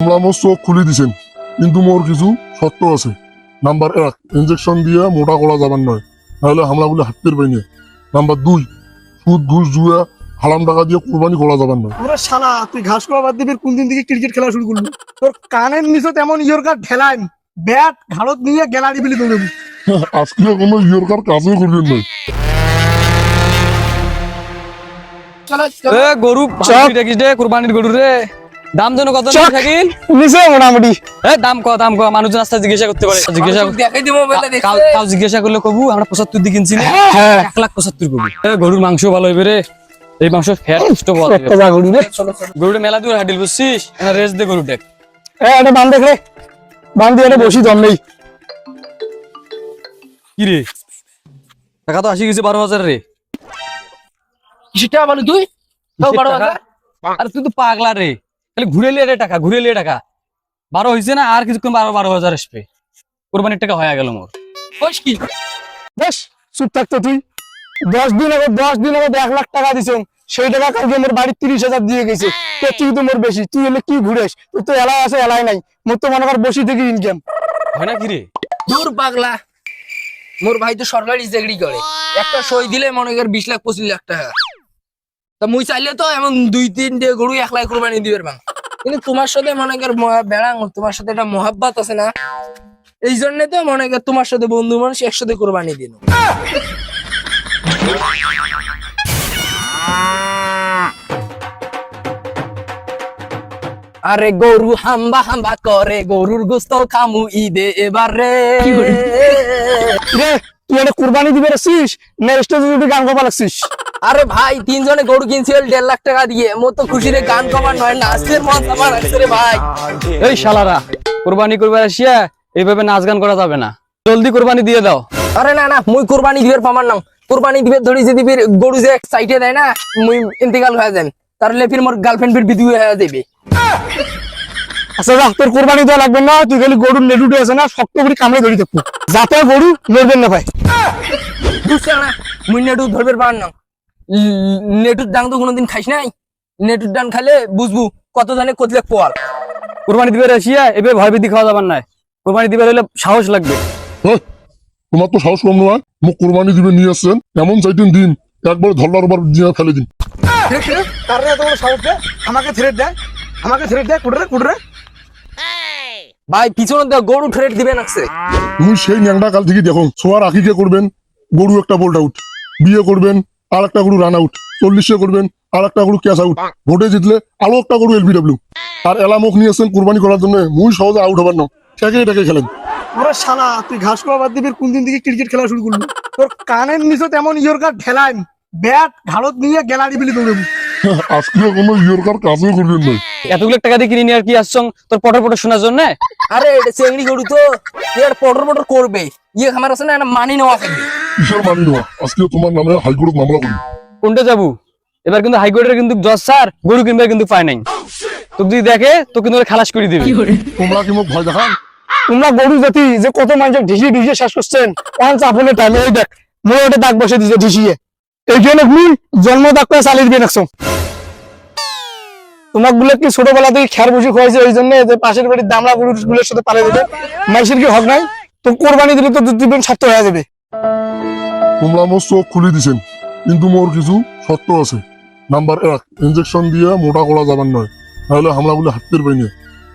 তোমরা মোর চোখ খুলে দিছেন, কিন্তু মোর কিছু শর্ত আছে। নাম্বার 1, ইনজেকশন দিয়ে মোটা করা যাবার নয়, নাহলে হামলাগুলি হাঁটতে পারি না। নাম্বার 2, সুদ ঘুষ জুয়া হারাম টাকা দিয়ে কুরবানি করা যাবার নয়। ওরে শালা, তুই ঘাস খাওয়া বাদ দিবি, কোন দিন থেকে ক্রিকেট খেলা শুরু করলি? তোর কানের নিচে তেমন ইয়র্কার ঠেলাইম, ব্যাট ঘাড়ত নিয়ে গ্যালারি বিলি দৌড়বি। আজকে কোনো ইয়র্কার কাজও করবেন নাই। গরু দেখিস রে, কুরবানির গরু রে। দাম যেন কত থাকিল নিচে মোটামুটি দাম ক মানুষ রাস্তা জিজ্ঞাসা করতে পারে। জিজ্ঞাসা করলে কবু আমরা 75 দিয়ে কিনছি, 1,75,000 কবু। গরুর মাংস ভালো হইবে রে, এই মাংস ফ্যাট পাওয়া যাবে। গরুটা মেলা দূর হাঁটিল বুঝছিস, রেস্ট দে গরু দেখ। এটা বান দেখ রে, বান দিয়ে বসি দম নেই। কি রে, টাকা তো আসি গেছে 12,000 রে। কিসটা বলি তুই? তাও 12,000? আরে তুই তো পাগলা রে, খালি ঘুরে লিয়ে টাকা, ঘুরে লিয়ে টাকা। 12 হয়েছে না, আর কিছুক্ষণ 12,000 আসবে। কোরবানির টাকা হয়ে গেল মোর। কইস কি? বেশ চুপ থাকতো তুই। 10 দিন আগে 1 লাখ টাকা দিছ, সেই টাকা কালকে মোর বাড়ির 30,000 দিয়ে গেছে। তোর থেকে তো মোর বেশি, তুই এলে কি ঘুরেস? তোর তো এলাই আছে এলাই নাই, মোর তো মনে কর বসি থেকে ইনকাম হয় না কি রে? দূর পাগলা, মোর ভাই তো সরকারি চাকরি করে, একটা সই দিলে মনে কর 20 লাখ 25 লাখ টাকা। তা মুই চাইলে তো এমন 2-3 গরু 1 লাখ কুরবানি দিবের বাং। কিন্তু তোমার সাথে মনে কর বেড়াং, তোমার সাথে একটা মহাব্বত আছে না, এই জন্য তো মনে কর তোমার সাথে বন্ধু মানুষ একসাথে কুরবানি দিন। আরে গরু হাম্বা হাম্বা করে, গরুর গোস্ত খামু ঈদে এবার রে। রে তুই একটা কুরবানি দিবে আসছিস না স্টেজে যদি গান গাবা লাগছিস? আরে ভাই, 3 জনে গরু কিনছিল 1.5 লাখ টাকা দিয়ে, মোর তো খুশিরে গান কমার নয়, নাচের মন আমার আছে রে ভাই। এই শালারা, কুরবানি করবার আসিয়া এইভাবে নাচ গান করা যাবে না, জলদি কুরবানি দিয়ে দাও। আরে না না, মুই কুরবানি দিবের পামার নাম, কুরবানি দিবে ধরি যে দিবির গরু যে সাইডে দেয় না, মুই ইন্তেকাল হয়ে যান, তাহলে ফির মোর গার্লফ্রেন্ড ফির বিধু হয়ে যাবে। আচ্ছা যা, তোর কুরবানি দেওয়া লাগবে না, তুই খালি গরুর নেটুটে আছে না, শক্ত করে কামড়ে ধরি থাকবো, যাতে গরু লড়বেন না ভাই। বুঝছ না, মুই নেটু ধরবের পার নাম। নেটুর ডাং তো কোনোদিন খাইস নাই, নেটুর ডাং খালে বুঝবু কত জানে কতলে পোয়াল। কুরবানি দিবে আসিয়া এভাবে ভয়ভীতি খাওয়া যাবার নাই, কুরবানি দিবে হলে সাহস লাগবে। হেই, তোমার তো সাহস কম নয়, মুখ কোরবানি দিবে নিয়ে আসছেন, এমন চাইতেন দিন একবার ধরলার উপর দিয়ে ফেলে দিন। তার এত বড় সাহস দেয়, আমাকে থ্রেট দেয়, আমাকে থ্রেট দেয়, কুটরে কুটরে। ভাই পিছনে গরু ট্রেড দিবে নাকছে। তুমি সেই ন্যাংটা কাল থেকে দেখো, সোয়ার আকিকে করবেন গরু একটা বোল্ড আউট, বিয়ে করবেন আর একটা গরু রান আউট, 40-এ করবেন আর একটা গরু ক্যাচ আউট, ভোটে জিতলে আরো একটা গরু এলবিডব্লিউ, আর এলামুখ নিয়ে আসছেন কুরবানি করার জন্য, মুই সহজে আউট হবার না, ঠেকে খেলেন। ওরে শালা, তুই ঘাস খাওয়া বাদ দিবি, কোন দিন থেকে ক্রিকেট খেলা শুরু করলি? তোর কানের নিচে তেমন ইয়র্কার ঠেলাইম, ব্যাট ঘাড়ত নিয়ে গ্যালারি বিলি দৌড়বি। আজকে কোনো ইয়র্কার কাজও করবেন নাই। এতগুলো টাকা দিয়ে কিনে নিয়ে আর কি আসছং তোর পটর পটর শোনার জন্য? আরে এটা চেংড়ি গরু তো, এর পটর পটর করবে, ইয়ে খামার আছে না, একটা মানি নেওয়া থাকবে। কিসের মানি নেওয়া? আজকে তোমার নামে হাইকোর্ট মামলা করি। কোনটা যাবো এবার? কিন্তু হাইকোর্টের কিন্তু জজ স্যার গরু কিনবে কিন্তু পায় নাই, তো যদি দেখে তো কিন্তু খালাস করে দিবে। তোমরা কি মুখ ভয় দেখান? তোমরা গরু জাতি যে কত মানুষ ঢিসিয়ে শেষ করছেন, ওয়ান্স আপনের টাইমে এই দেখ মোর একটা দাগ বসে দিছে ঢিসিয়ে, এই জন্য তুমি জন্ম দাগ করে চালিয়ে দিয়ে রাখছো। তোমার গুলো কি ছোটবেলা থেকে খেয়ার বসে খাওয়াইছে, এই জন্য যে পাশের বাড়ির দামড়া গরুগুলোর সাথে পারে দেবে, মানুষের কি হক নাই? তো কোরবানি দিলে তো দুদিন স্বার্থ হয়ে যাবে। তোমরা মোর চোখ খুলে দিছেন, কিন্তু মোর কিছু শর্ত আছে। নাম্বার 1, ইনজেকশন দিয়ে মোটা করা যাবার নয়, নাহলে হামলাগুলি হাঁটতে পারি না।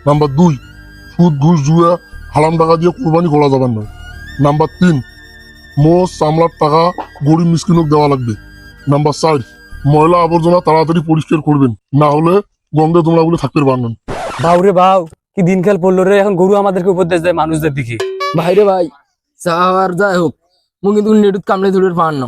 নাম্বার 2, সুদ ঘুষ জুয়া হারাম টাকা দিয়ে কুরবানি করা যাবার নয়। নাম্বার 3, মোষ চামড়ার টাকা গরিব মিসকিনক দেওয়া লাগবে। নাম্বার 4, ময়লা আবর্জনা তাড়াতাড়ি পরিষ্কার করবেন, না হলে গন্ধে তোমরা বলে থাকতে পারবেন। বাউরে বাউ, কি দিনকাল পড়লো রে, এখন গরু আমাদেরকে উপদেশ দেয় মানুষদের দিকে। ভাই রে ভাই, যাওয়ার যাই হোক, মুই কিন্তু নেটুত কামড়ে ধরে পার না।